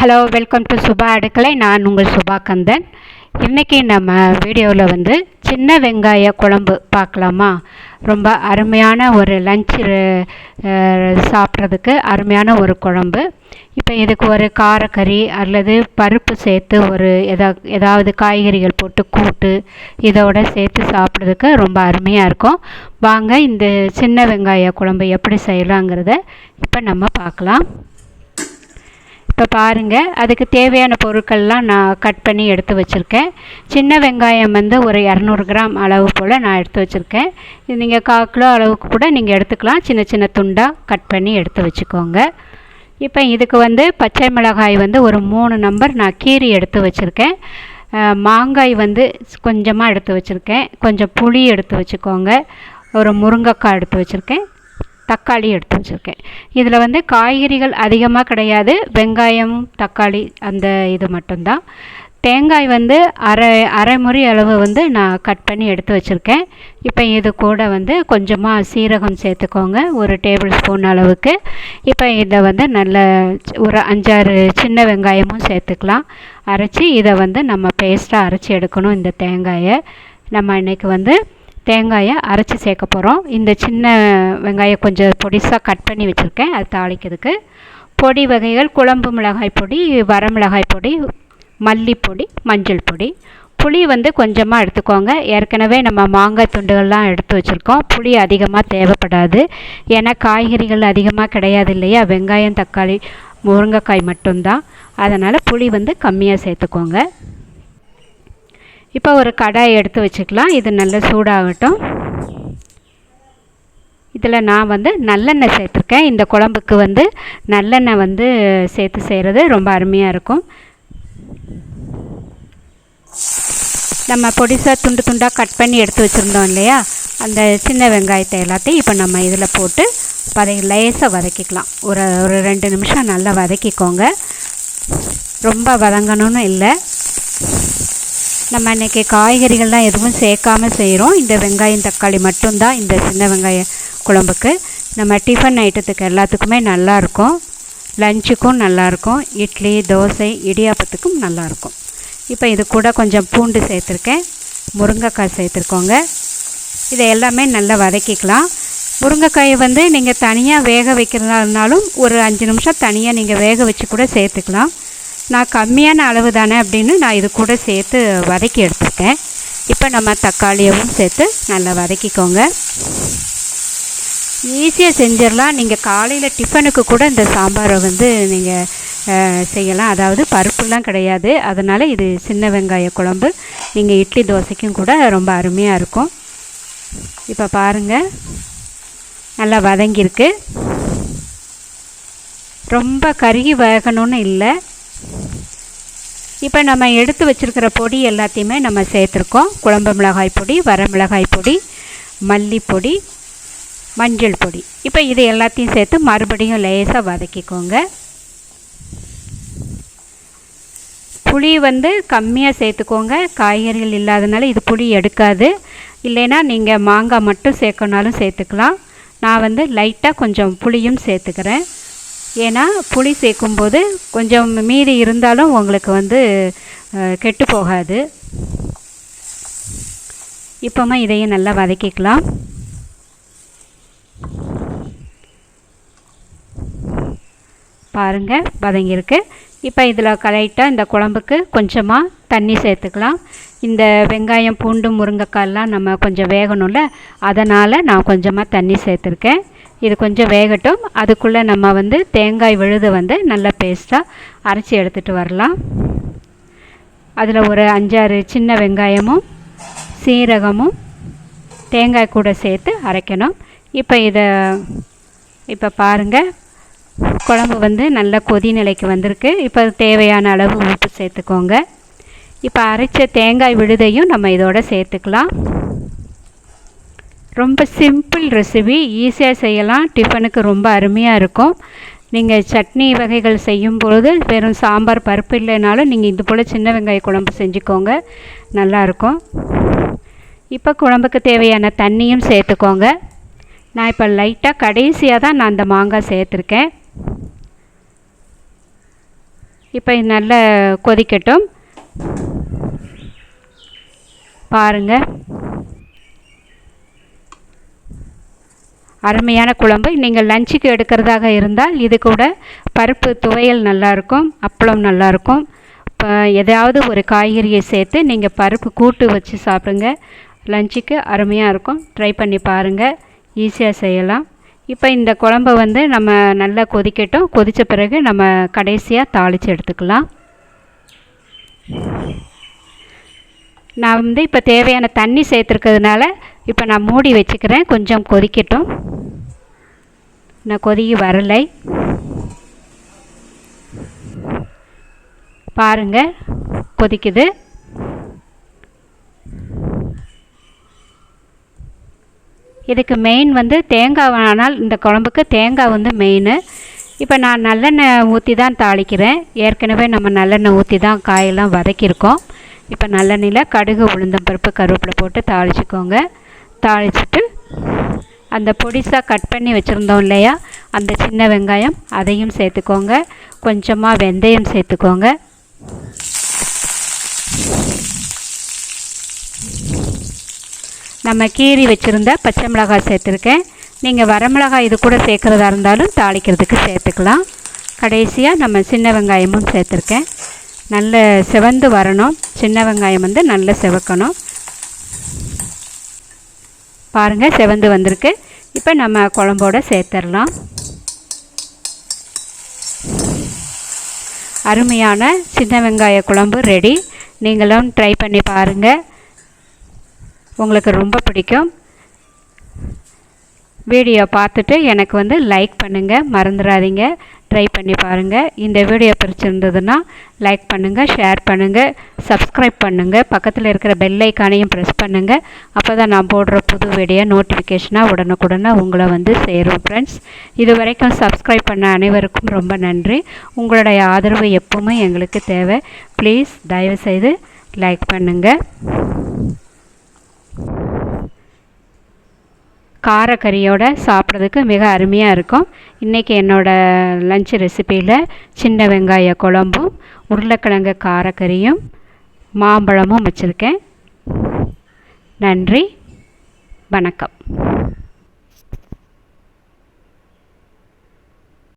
Hello, welcome to Subha Adukkalai. நான் உங்கள் சுபா கந்தன். இன்றைக்கி நம்ம வீடியோவில் வந்து சின்ன வெங்காய குழம்பு பார்க்கலாமா? ரொம்ப அருமையான ஒரு லஞ்ச் சாப்பிட்றதுக்கு அருமையான ஒரு குழம்பு. இப்போ இதுக்கு ஒரு காரக்கறி அல்லது பருப்பு சேர்த்து ஒரு ஏதாவது காய்கறிகள் போட்டு கூட்டு இதோட சேர்த்து சாப்பிட்றதுக்கு ரொம்ப அருமையாக இருக்கும். வாங்க இந்த சின்ன வெங்காய குழம்பு எப்படி செய்யலாங்கிறத இப்போ நம்ம பார்க்கலாம். இப்போ பாருங்கள், அதுக்கு தேவையான பொருட்கள்லாம் நான் கட் பண்ணி எடுத்து வச்சுருக்கேன். சின்ன வெங்காயம் வந்து ஒரு 200 கிராம் அளவு போல் நான் எடுத்து வச்சுருக்கேன். இது நீங்கள் 1/4 கிலோ அளவுக்கு கூட நீங்கள் எடுத்துக்கலாம். சின்ன சின்ன துண்டாக கட் பண்ணி எடுத்து வச்சுக்கோங்க. இப்போ இதுக்கு வந்து பச்சை மிளகாய் வந்து ஒரு 3 நம்பர் நான் கீரி எடுத்து வச்சுருக்கேன். மாங்காய் வந்து கொஞ்சமாக எடுத்து வச்சுருக்கேன். கொஞ்சம் புளி எடுத்து வச்சுக்கோங்க. ஒரு முருங்கைக்காய் எடுத்து வச்சுருக்கேன். தக்காளி எடுத்து வச்சுருக்கேன். இதில் வந்து காய்கறிகள் அதிகமாக கிடையாது. வெங்காயம், தக்காளி அந்த இது மட்டும்தான். தேங்காய் வந்து அரை முறி அளவு வந்து நான் கட் பண்ணி எடுத்து வச்சுருக்கேன். இப்போ இது கூட வந்து கொஞ்சமாக சீரகம் சேர்த்துக்கோங்க, ஒரு டேபிள் ஸ்பூன் அளவுக்கு. இப்போ இதை வந்து நல்ல ஒரு 5-6 சின்ன வெங்காயமும் சேர்த்துக்கலாம். அரைச்சி இதை வந்து நம்ம பேஸ்ட்டாக அரைச்சி எடுக்கணும். இந்த தேங்காயை நம்ம இன்றைக்கி வந்து தேங்காயை அரைச்சி சேர்க்க போகிறோம். இந்த சின்ன வெங்காயம் கொஞ்சம் பொடிசாக கட் பண்ணி வச்சுருக்கேன். அது தாளிக்கிறதுக்கு பொடி வகைகள் குழம்பு மிளகாய் பொடி, வரமிளகாய் பொடி, மல்லிப்பொடி, மஞ்சள் பொடி. புளி வந்து கொஞ்சமாக எடுத்துக்கோங்க. ஏற்கனவே நம்ம மாங்காய் துண்டுகள்லாம் எடுத்து வச்சுருக்கோம். புளி அதிகமாக தேவைப்படாது. ஏன்னா காய்கறிகள் அதிகமாக கிடையாது இல்லையா, வெங்காயம், தக்காளி, முருங்கைக்காய் மட்டும்தான். அதனால் புளி வந்து கம்மியாக சேர்த்துக்கோங்க. இப்போ ஒரு கடாய் எடுத்து வச்சுக்கலாம். இது நல்ல சூடாகட்டும். இதில் நான் வந்து நல்லெண்ணெய் சேர்த்துருக்கேன். இந்த குழம்புக்கு வந்து நல்லெண்ணெய் வந்து சேர்த்து செய்கிறது ரொம்ப அருமையாக இருக்கும். நம்ம பொடிசாக துண்டு துண்டாக கட் பண்ணி எடுத்து வச்சுருந்தோம் இல்லையா, அந்த சின்ன வெங்காயத்தை எல்லாத்தையும் இப்போ நம்ம இதில் போட்டு லேசாக வதக்கிக்கலாம். ஒரு 2 நிமிஷம் நல்லா வதக்கிக்கோங்க. ரொம்ப வதங்கணும்னு இல்லை. நம்ம இன்றைக்கி காய்கறிகள்லாம் எதுவும் சேர்க்காமல் செய்கிறோம். இந்த வெங்காயம், தக்காளி மட்டும்தான் இந்த சின்ன வெங்காய குழம்புக்கு. நம்ம டிஃபன் ஐட்டத்துக்கு எல்லாத்துக்குமே நல்லாயிருக்கும். லஞ்சுக்கும் நல்லாயிருக்கும். இட்லி, தோசை, இடியாப்பத்துக்கும் நல்லாயிருக்கும். இப்போ இது கூட கொஞ்சம் பூண்டு சேர்த்துருக்கேன். முருங்கைக்காய் சேர்த்துருக்கோங்க. இதை எல்லாமே நல்லா வதக்கிக்கலாம். முருங்கைக்காயை வந்து நீங்கள் தனியாக வேக வைக்கிறதாலும் ஒரு 5 நிமிஷம் தனியாக நீங்கள் வேக வச்சு கூட சேர்த்துக்கலாம். நான் கம்மியான அளவு தானே அப்படின்னு நான் இது கூட சேர்த்து வதக்கி எடுத்துருக்கேன். இப்போ நம்ம தக்காளியவும் சேர்த்து நல்லா வதக்கிக்கோங்க. ஈஸியாக செஞ்சிடலாம். நீங்கள் காலையில் டிஃபனுக்கு கூட இந்த சாம்பாரை வந்து நீங்கள் செய்யலாம். அதாவது பருப்புலாம் கிடையாது. அதனால் இது சின்ன வெங்காய குழம்பு நீங்கள் இட்லி, தோசைக்கும் கூட ரொம்ப அருமையாக இருக்கும். இப்போ பாருங்கள், நல்லா வதங்கியிருக்கு. ரொம்ப கருகி வேகணும்னு இல்லை. இப்போ நம்ம எடுத்து வச்சுருக்கிற பொடி எல்லாத்தையுமே நம்ம சேர்த்துருக்கோம். குழம்பு மிளகாய் பொடி, வரமிளகாய் பொடி, மல்லிப்பொடி, மஞ்சள் பொடி. இப்போ இது எல்லாத்தையும் சேர்த்து மறுபடியும் லேசாக வதக்கிக்கோங்க. புளி வந்து கம்மியாக சேர்த்துக்கோங்க. காய்கறிகள் இல்லாதனால இது புளி எடுக்காது. இல்லைன்னா நீங்கள் மாங்காய் மட்டும் சேர்க்கணுனாலும் சேர்த்துக்கலாம். நான் வந்து லைட்டாக கொஞ்சம் புளியும் சேர்த்துக்கிறேன். ஏன்னா புளி சேர்க்கும்போது கொஞ்சம் மீதி இருந்தாலும் உங்களுக்கு வந்து கெட்டு போகாது. இப்போமா இதையும் நல்லா வதக்கிக்கலாம். பாருங்கள், வதங்கியிருக்கு. இப்போ இதில் லைட்டாக இந்த குழம்புக்கு கொஞ்சமாக தண்ணி சேர்த்துக்கலாம். இந்த வெங்காயம், பூண்டு, முருங்கைக்காயெல்லாம் நம்ம கொஞ்சம் வேகணும்ல, அதனால் நான் கொஞ்சமாக தண்ணி சேர்த்துருக்கேன். இது கொஞ்சம் வேகட்டும். அதுக்குள்ளே நம்ம வந்து தேங்காய் விழுதை வந்து நல்லா பேஸ்ட்டாக அரைச்சி எடுத்துகிட்டு வரலாம். அதில் ஒரு 5-6 சின்ன வெங்காயமும் சீரகமும் தேங்காய் கூட சேர்த்து அரைக்கணும். இப்போ பாருங்கள், குழம்பு வந்து நல்ல கொதி நிலைக்கு வந்திருக்கு. இப்போ தேவையான அளவு உப்பு சேர்த்துக்கோங்க. இப்போ அரைச்ச தேங்காய் விழுதையும் நம்ம இதோட சேர்த்துக்கலாம். ரொம்ப சிம்பிள் ரெசிபி, ஈஸியாக செய்யலாம். டிஃபனுக்கு ரொம்ப அருமையாக இருக்கும். நீங்கள் சட்னி வகைகள் செய்யும்பொழுது வெறும் சாம்பார், பருப்பு இல்லைனாலும் நீங்கள் இது போல் சின்ன வெங்காய குழம்பு செஞ்சுக்கோங்க, நல்லாயிருக்கும். இப்போ குழம்புக்கு தேவையான தண்ணியும் சேர்த்துக்கோங்க. நான் இப்போ லைட்டாக கடைசியாக தான் நான் அந்த மாங்காய் சேர்த்துருக்கேன். இப்போ இது நல்லா கொதிக்கட்டும். பாருங்கள், அருமையான குழம்பு. நீங்கள் லஞ்சுக்கு எடுக்கிறதாக இருந்தால் இது கூட பருப்பு துவையல் நல்லாயிருக்கும், அப்பளம் நல்லாயிருக்கும். இப்போ எதாவது ஒரு காய்கறியை சேர்த்து நீங்கள் பருப்பு கூட்டு வச்சு சாப்பிடுங்க. லஞ்சுக்கு அருமையாக இருக்கும். ட்ரை பண்ணி பாருங்கள், ஈஸியாக செய்யலாம். இப்போ இந்த குழம்பை வந்து நம்ம நல்லா கொதிக்கட்டும். கொதித்த பிறகு நம்ம கடைசியாக தாளித்து எடுத்துக்கலாம். நான் வந்து இப்போ தேவையான தண்ணி சேர்த்துருக்கிறதுனால இப்போ நான் மூடி வச்சுக்கிறேன். கொஞ்சம் கொதிக்கட்டும். நான் கொதிக்க வரலை. பாருங்கள், கொதிக்குது. இதுக்கு மெயின் வந்து தேங்காய். ஆனால் இந்த குழம்புக்கு தேங்காய் வந்து மெயின். இப்போ நான் நல்லெண்ணெய் ஊற்றி தான் தாளிக்கிறேன். ஏற்கனவே நம்ம நல்லெண்ணெய் ஊற்றி தான் காயெல்லாம் வதக்கியிருக்கோம். இப்போ நல்லெண்ணெயில் கடுகு, உளுந்தம்பருப்பு, கருவேப்பிலை போட்டு தாளிச்சிக்கோங்க. தாளிச்சிட்டு அந்த பொடிசாக கட் பண்ணி வச்சுருந்தோம் இல்லையா, அந்த சின்ன வெங்காயம் அதையும் சேர்த்துக்கோங்க. கொஞ்சமாக வெந்தயம் சேர்த்துக்கோங்க. நம்ம கீறி வச்சுருந்த பச்சை மிளகாய் சேர்த்துருக்கேன். நீங்கள் வரமிளகாய் இது கூட சேர்க்குறதா இருந்தாலும் தாளிக்கிறதுக்கு சேர்த்துக்கலாம். கடைசியாக நம்ம சின்ன வெங்காயமும் சேர்த்துருக்கேன். நல்ல செவந்து வரணும். சின்ன வெங்காயம் வந்து நல்ல செவக்கணும். பாருங்கள், செவந்து வந்திருக்கு. இப்போ நம்ம குழம்போடு சேர்த்துடலாம். அருமையான சின்ன வெங்காய குழம்பு ரெடி. நீங்களும் ட்ரை பண்ணி பாருங்கள், உங்களுக்கு ரொம்ப பிடிக்கும். வீடியோ பார்த்துட்டு எனக்கு வந்து லைக் பண்ணுங்கள், மறந்துடாதீங்க. ட்ரை பண்ணி பாருங்கள். இந்த வீடியோ பிடிச்சிருந்ததுன்னா லைக் பண்ணுங்கள், ஷேர் பண்ணுங்கள், சப்ஸ்கிரைப் பண்ணுங்கள். பக்கத்தில் இருக்கிற பெல் ஐக்கானையும் ப்ரெஸ் பண்ணுங்கள். அப்போ தான் நான் போடுற புது வீடியோ நோட்டிஃபிகேஷனாக உடனுக்குடனே உங்களை வந்து சேரும். ஃப்ரெண்ட்ஸ், இது வரைக்கும் சப்ஸ்கிரைப் பண்ண அனைவருக்கும் ரொம்ப நன்றி. உங்களுடைய ஆதரவு எப்பவுமே எங்களுக்கு தேவை. ப்ளீஸ் தயவுசெய்து லைக் பண்ணுங்கள். காரக்கறியோடு சாப்பிட்றதுக்கு மிக அருமையாக இருக்கும். இன்றைக்கி என்னோடய லஞ்ச் ரெசிப்பியில் சின்ன வெங்காய குழம்பும், உருளைக்கிழங்கு காரக்கறியும், மாம்பழமும் வச்சுருக்கேன். நன்றி, வணக்கம்.